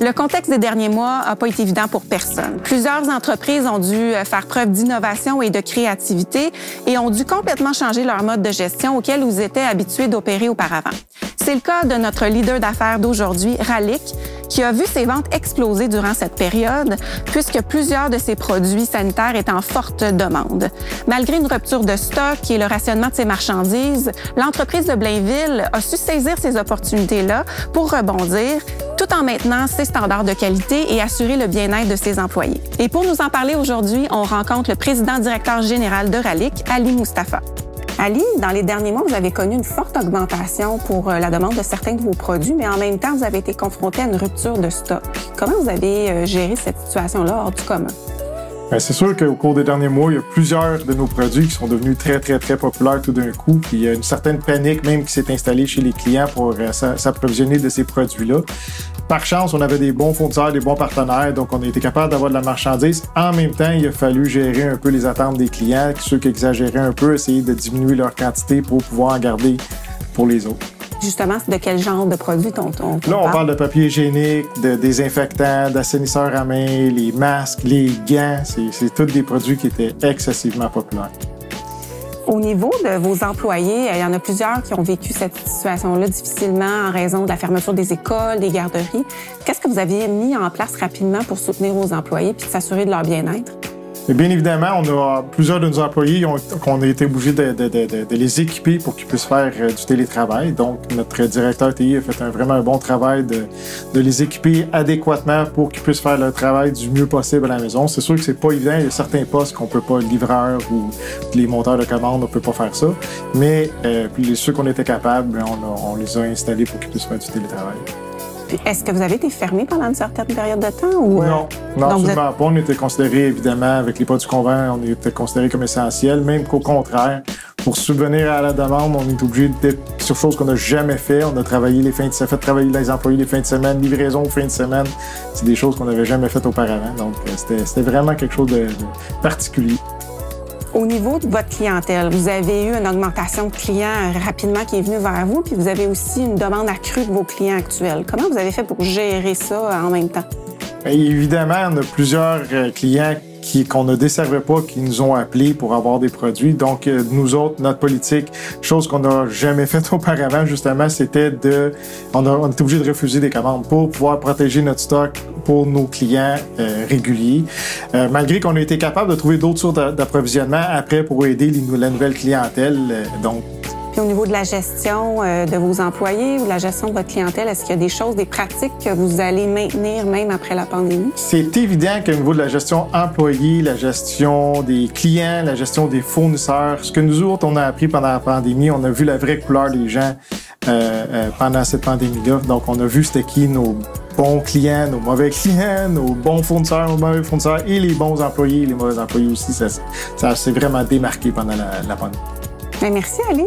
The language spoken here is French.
Le contexte des derniers mois n'a pas été évident pour personne. Plusieurs entreprises ont dû faire preuve d'innovation et de créativité et ont dû complètement changer leur mode de gestion auquel ils étaient habitués d'opérer auparavant. C'est le cas de notre leader d'affaires d'aujourd'hui, Ralic, qui a vu ses ventes exploser durant cette période puisque plusieurs de ses produits sanitaires étaient en forte demande. Malgré une rupture de stock et le rationnement de ses marchandises, l'entreprise de Blainville a su saisir ces opportunités-là pour rebondir tout en maintenant ses standards de qualité et assurer le bien-être de ses employés. Et pour nous en parler aujourd'hui, on rencontre le président-directeur général de Ralic, Ali Mustafa. Ali, dans les derniers mois, vous avez connu une forte augmentation pour la demande de certains de vos produits, mais en même temps, vous avez été confronté à une rupture de stock. Comment vous avez géré cette situation-là hors du commun? Bien, c'est sûr qu'au cours des derniers mois, il y a plusieurs de nos produits qui sont devenus très populaires tout d'un coup. Puis il y a une certaine panique même qui s'est installée chez les clients pour s'approvisionner de ces produits-là. Par chance, on avait des bons fournisseurs, des bons partenaires, donc on a été capable d'avoir de la marchandise. En même temps, il a fallu gérer un peu les attentes des clients, ceux qui exagéraient un peu, essayer de diminuer leur quantité pour pouvoir en garder pour les autres. Justement, de quel genre de produits on parle? Là, on parle de papier hygiénique, de désinfectants, d'assainisseurs à main, les masques, les gants. C'est tous des produits qui étaient excessivement populaires. Au niveau de vos employés, il y en a plusieurs qui ont vécu cette situation-là difficilement en raison de la fermeture des écoles, des garderies. Qu'est-ce que vous aviez mis en place rapidement pour soutenir vos employés puis s'assurer de leur bien-être? Et bien évidemment, on a plusieurs de nos employés qu'on a été obligés de les équiper pour qu'ils puissent faire du télétravail. Donc, notre directeur TI a fait vraiment un bon travail de les équiper adéquatement pour qu'ils puissent faire le travail du mieux possible à la maison. C'est sûr que c'est pas évident. Il y a certains postes qu'on peut pas, livreurs ou les monteurs de commandes, on peut pas faire ça. Mais puis ceux qu'on était capables, on les a installés pour qu'ils puissent faire du télétravail. Est-ce que vous avez été fermé pendant une certaine période de temps? Ou, Non, absolument pas. On était considérés, évidemment, avec les produits convents, on était considérés comme essentiels, même qu'au contraire, pour subvenir à la demande, on est obligé d'être sur choses qu'on n'a jamais fait. On a travaillé fait travailler les employés les fins de semaine, livraison aux fins de semaine. C'est des choses qu'on n'avait jamais faites auparavant. Donc, c'était vraiment quelque chose de particulier. Au niveau de votre clientèle, vous avez eu une augmentation de clients rapidement qui est venue vers vous, puis vous avez aussi une demande accrue de vos clients actuels. Comment vous avez fait pour gérer ça en même temps? Bien, évidemment, on a plusieurs clients qu'on ne desservait pas, qui nous ont appelés pour avoir des produits. Donc, nous autres, notre politique, chose qu'on n'a jamais faite auparavant, justement, c'était on était obligé de refuser des commandes pour pouvoir protéger notre stock pour nos clients réguliers. Malgré qu'on a été capable de trouver d'autres sources d'approvisionnement après pour aider la nouvelle clientèle. Puis au niveau de la gestion de vos employés ou la gestion de votre clientèle, est-ce qu'il y a des choses, des pratiques que vous allez maintenir même après la pandémie? C'est évident qu'au niveau de la gestion employée, la gestion des clients, la gestion des fournisseurs, ce que nous autres, on a appris pendant la pandémie, on a vu la vraie couleur des gens pendant cette pandémie-là. Donc, on a vu c'était qui nos bons clients, nos mauvais clients, nos bons fournisseurs, nos mauvais fournisseurs et les bons employés, les mauvais employés aussi. Ça s'est vraiment démarqué pendant la pandémie. Bien, merci, Ali.